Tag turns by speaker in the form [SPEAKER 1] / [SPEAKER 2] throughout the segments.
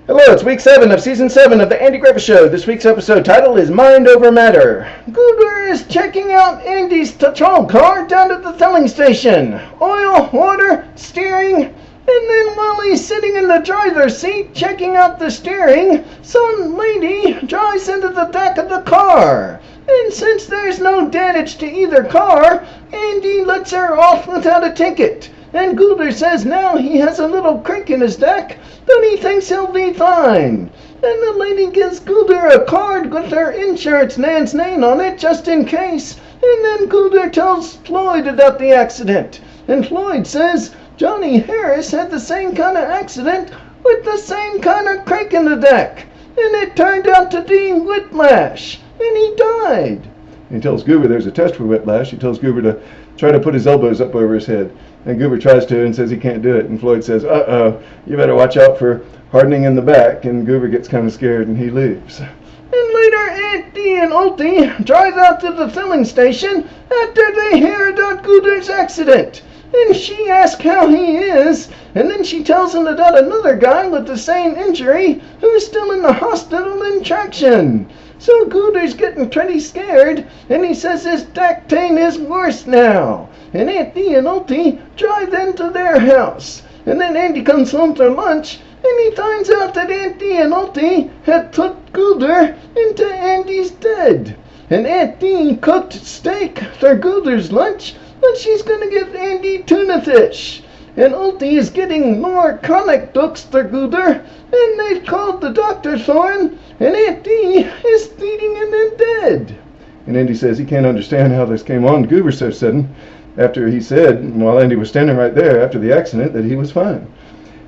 [SPEAKER 1] Hello, it's week 7 of season 7 of the Andy Griffith Show. This week's episode title is Mind Over Matter. Goober is checking out Andy's patrol car down at the filling station. Oil, water, steering, and then while he's sitting in the driver's seat checking out the steering, some lady drives into the back of the car. And since there's no damage to either car, Andy lets her off without a ticket. And Goober says now he has a little crick in his neck, but he thinks he'll be fine. And the lady gives Goober a card with her insurance man's name on it just in case. And then Goober tells Floyd about the accident. And Floyd says Johnny Harris had the same kind of accident with the same kind of crick in the neck. And it turned out to be Whiplash. And he died.
[SPEAKER 2] He tells Goober there's a test for Whiplash. He tells Goober to try to put his elbows up over his head. And Goober tries to and says he can't do it. And Floyd says, uh-oh, you better watch out for hardening in the back. And Goober gets kind of scared and he leaves.
[SPEAKER 1] And later, Andy and Ultie drive out to the filling station after they hear about Goober's accident. And she asks how he is, and then she tells him about another guy with the same injury who's still in the hospital in traction. So Goober's getting pretty scared, and he says his back pain is worse now. And Andy and Ultie drive into their house. And then Andy comes home for lunch, and he finds out that Andy and Ultie had put Goober into Andy's bed. And Andy cooked steak for Goober's lunch, but she's going to give Andy tuna fish. And Ultie is getting more comic books for Goober, and they've called the doctor for him, and Andy is feeding him in bed.
[SPEAKER 2] And Andy says he can't understand how this came on. Goober so sudden, after he said, while Andy was standing right there after the accident, that he was fine.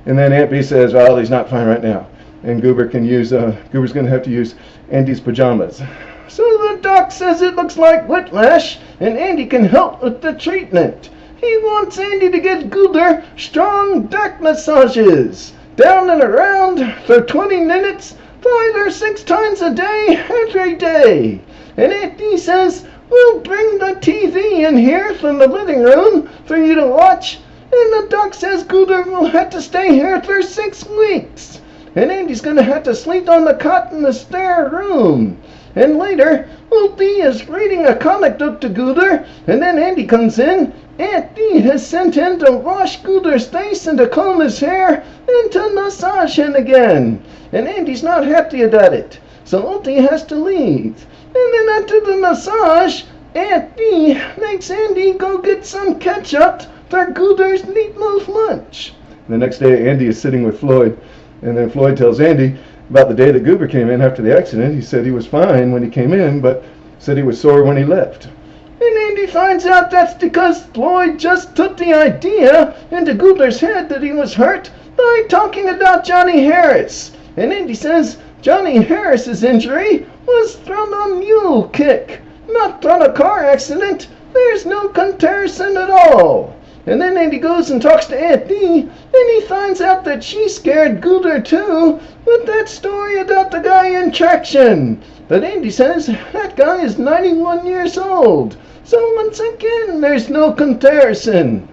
[SPEAKER 2] And then Aunt Bee says, well, he's not fine right now. And Goober's going to have to use Andy's pajamas.
[SPEAKER 1] So the doc says it looks like Whiplash, and Andy can help with the treatment. He wants Andy to give Goober strong back massages, down and around for 20 minutes, 5 or 6 times a day, every day. And Andy says, we'll bring the TV in here from the living room for you to watch. And the doc says Goober will have to stay here for 6 weeks. And Andy's going to have to sleep on the cot in the spare room. And later, Ultie is reading a comic book to Goober, and then Andy comes in. Aunt Bee has sent him to wash Goober's face and to comb his hair and to massage him again. And Andy's not happy about it, so Ultie has to leave. And then after the massage, Aunt Bee makes Andy go get some ketchup for Goober's meatloaf lunch.
[SPEAKER 2] The next day, Andy is sitting with Floyd, and then Floyd tells Andy about the day that Goober came in after the accident. He said he was fine when he came in, but said he was sore when he left.
[SPEAKER 1] And Andy finds out that's because Floyd just put the idea into Goober's head that he was hurt by talking about Johnny Harris. And Andy says Johnny Harris's injury was from a mule kick, not from a car accident. There's no comparison at all. And then Andy goes and talks to Aunt Bee, and he finds out that she scared Goober too with that story about the guy in traction. But Andy says that guy is 91 years old. So once again, there's no comparison.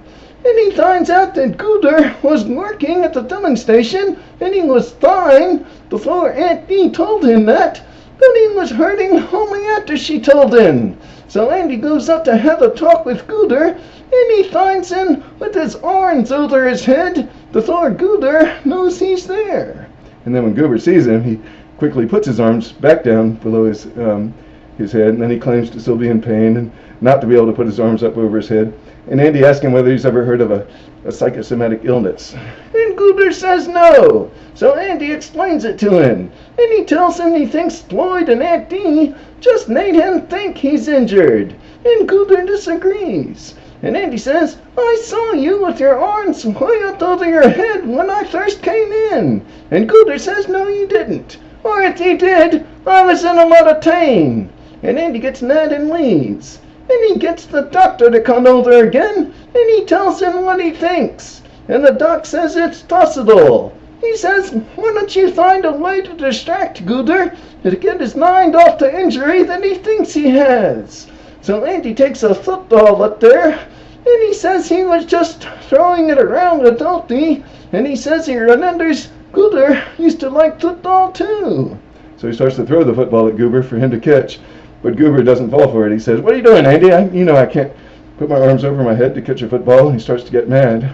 [SPEAKER 1] And he finds out that Goober was working at the filling station, and he was fine before Aunt Bee told him that, but he was hurting only after she told him. So Andy goes up to have a talk with Goober, and he finds him with his arms over his head before Goober knows he's there.
[SPEAKER 2] And then when Goober sees him, he quickly puts his arms back down below his head, and then he claims to still be in pain and not to be able to put his arms up over his head. And Andy asks him whether he's ever heard of a psychosomatic illness.
[SPEAKER 1] And Goober says no. So Andy explains it to him. And he tells him he thinks Floyd and Aunt Bee just made him think he's injured. And Goober disagrees. And Andy says, I saw you with your arms way up over your head when I first came in. And Goober says, no, you didn't. Or if you did, I was in a lot of pain. And Andy gets mad and leaves. And he gets the doctor to come over again, and he tells him what he thinks. And the doc says it's possible. He says, why don't you find a way to distract Goober to get his mind off the injury that he thinks he has. So Andy takes a football up there, and he says he was just throwing it around with Ultie, and he says he remembers Goober used to like football too.
[SPEAKER 2] So he starts to throw the football at Goober for him to catch. But Goober doesn't fall for it. He says, "What are you doing, Andy? I can't put my arms over my head to catch a football." And he starts to get mad.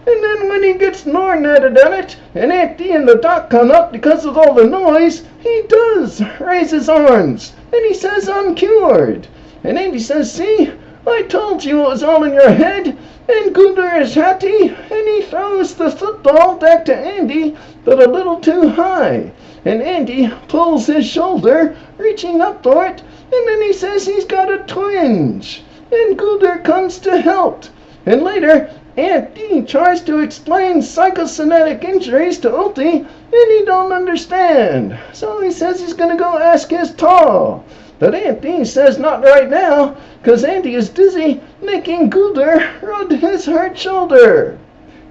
[SPEAKER 1] And then when he gets more mad at it, and Aunt Dee and the doc come up because of all the noise, he does raise his arms, and he says, "I'm cured." And Andy says, "See, I told you it was all in your head." And Goober is happy, and he throws the football back to Andy, but a little too high. And Andy pulls his shoulder, reaching up for it, and then he says he's got a twinge. And Goober comes to help. And later, Aunt Dee tries to explain psychosomatic injuries to Ulti, and he don't understand. So he says he's going to go ask his tall. But Aunt Dee says not right now, because Andy is busy making Goober rub his hurt shoulder.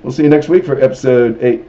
[SPEAKER 2] We'll see you next week for episode 8.